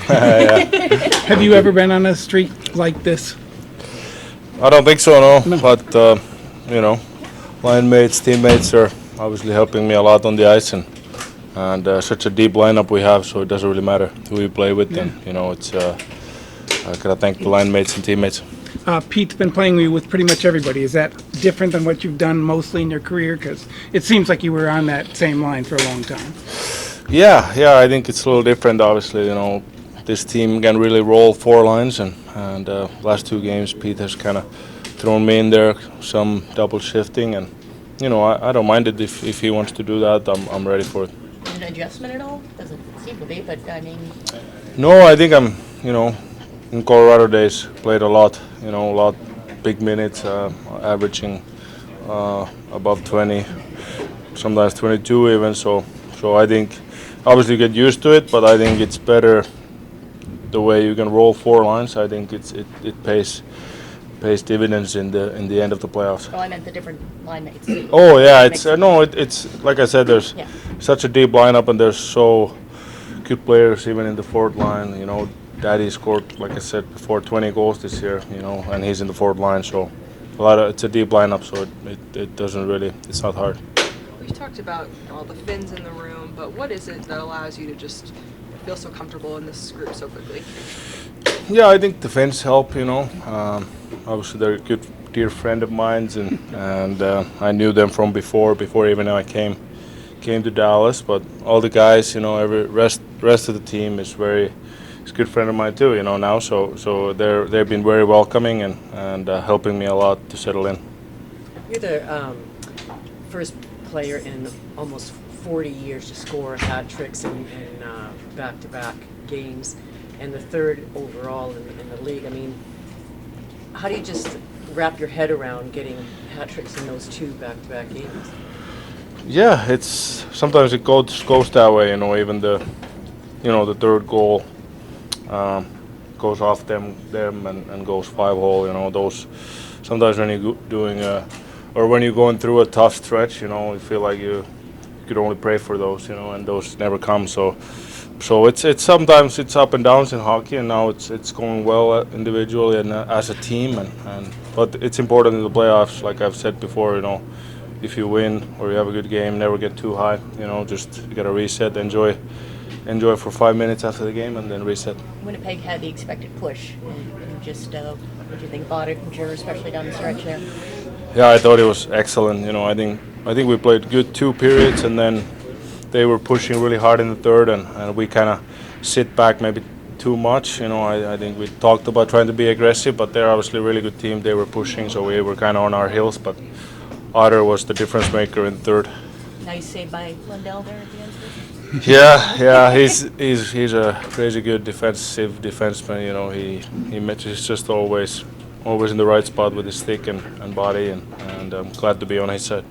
Yeah. Have you ever been on a streak like this? I don't think so, no. But you know, line mates, teammates are obviously helping me a lot on the ice, and such a deep lineup we have, so it doesn't really matter who you play with. And you know, it's I gotta thank the line mates and teammates. Pete's been playing with pretty much everybody. Is that different than what you've done mostly in your career? Because it seems like you were on that same line for a long time. Yeah, I think it's a little different. Obviously, you know, this team can really roll 4 lines, and last 2 games Pete has kind of thrown me in there, some double shifting, and you know, I don't mind it if he wants to do that. I'm ready for it. An adjustment at all? Doesn't seem to be, but I mean. No, I think I'm, you know, in Colorado days played a lot, you know, a lot big minutes, averaging above 20, sometimes 22 even. So I think obviously you get used to it, but I think it's better the way you can roll 4 lines. I think it pays dividends in the end of the playoffs. Oh, I meant the different line mates. Oh yeah, it's like I said, there's such a deep lineup, and there's so good players even in the 4th line. You know, Daddy scored, like I said before, 20 goals this year. You know, and he's in the 4th line, so it's a deep lineup, so it doesn't really, it's not hard. We talked about all the Finns in the room, but what is it that allows you to just feel so comfortable in this group so quickly? Yeah, I think the Finns help. You know, obviously they're a good dear friend of mine, and I knew them from before even I came to Dallas. But all the guys, you know, every rest of the team is a good friend of mine too. You know, now, so they've been very welcoming and helping me a lot to settle in. You're the first player in almost 40 years to score hat tricks in back-to-back games, and the 3rd overall in the league. I mean, how do you just wrap your head around getting hat tricks in those 2 back-to-back games? Yeah, it's sometimes it goes that way. You know, even the 3rd goal goes off them and goes 5-hole. You know, those sometimes when you're doing or when you're going through a tough stretch, you know, you feel like you could only pray for those, you know, and those never come. So it's sometimes it's up and downs in hockey, and now it's going well individually and as a team, but it's important in the playoffs, like I've said before. You know, if you win or you have a good game, never get too high. You know, just you gotta reset, enjoy for 5 minutes after the game, and then reset. Winnipeg had the expected push, and just what do you think about it, especially down the stretch there? Yeah, I thought it was excellent. You know, I think we played good 2 periods, and then they were pushing really hard in the 3rd, and we kind of sit back maybe too much. You know, I think we talked about trying to be aggressive, but they're obviously a really good team. They were pushing, so we were kind of on our heels. But Otter was the difference maker in the 3rd. Nice save by Lundell there at the end. Yeah, he's a crazy good defensive defenseman. You know, he's just always in the right spot with his stick and body, and I'm glad to be on his side.